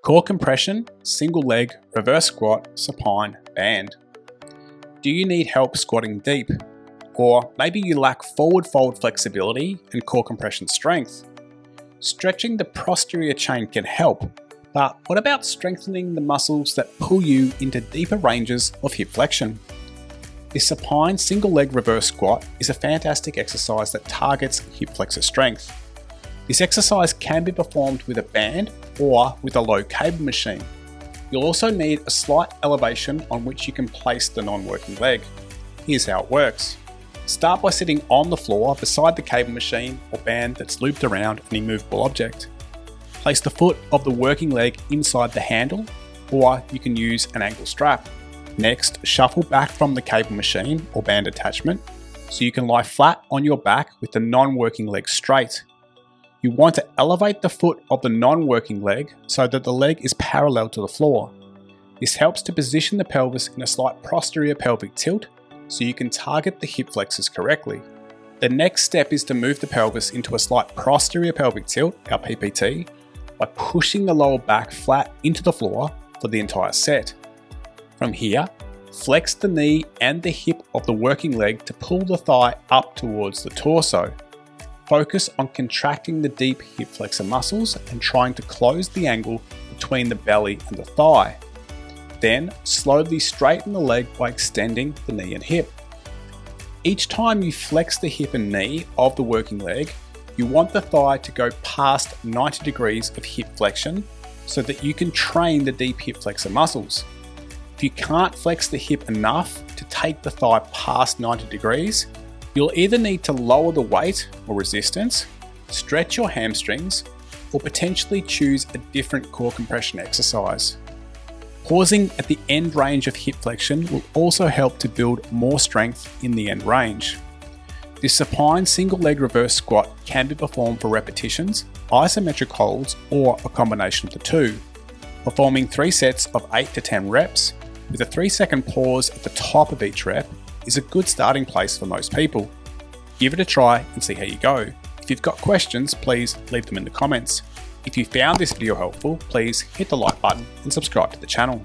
Core compression, single leg, reverse squat, supine, band. Do you need help squatting deep? Or maybe you lack forward fold flexibility and core compression strength? Stretching the posterior chain can help, but what about strengthening the muscles that pull you into deeper ranges of hip flexion? The supine single leg reverse squat is a fantastic exercise that targets hip flexor strength. This exercise can be performed with a band or with a low cable machine. You'll also need a slight elevation on which you can place the non-working leg. Here's how it works. Start by sitting on the floor beside the cable machine or band that's looped around an immovable object. Place the foot of the working leg inside the handle, or you can use an ankle strap. Next, shuffle back from the cable machine or band attachment so you can lie flat on your back with the non-working leg straight. You want to elevate the foot of the non-working leg so that the leg is parallel to the floor. This helps to position the pelvis in a slight posterior pelvic tilt so you can target the hip flexors correctly. The next step is to move the pelvis into a slight posterior pelvic tilt, our PPT, by pushing the lower back flat into the floor for the entire set. From here, flex the knee and the hip of the working leg to pull the thigh up towards the torso. Focus on contracting the deep hip flexor muscles and trying to close the angle between the belly and the thigh. Then slowly straighten the leg by extending the knee and hip. Each time you flex the hip and knee of the working leg, you want the thigh to go past 90 degrees of hip flexion so that you can train the deep hip flexor muscles. If you can't flex the hip enough to take the thigh past 90 degrees, you'll either need to lower the weight or resistance, stretch your hamstrings, or potentially choose a different core compression exercise. Pausing at the end range of hip flexion will also help to build more strength in the end range. This supine single leg reverse squat can be performed for repetitions, isometric holds, or a combination of the two. Performing 3 sets of 8 to 10 reps with a 3-second pause at the top of each rep is a good starting place for most people. Give it a try and see how you go. If you've got questions, please leave them in the comments. If you found this video helpful, please hit the like button and subscribe to the channel.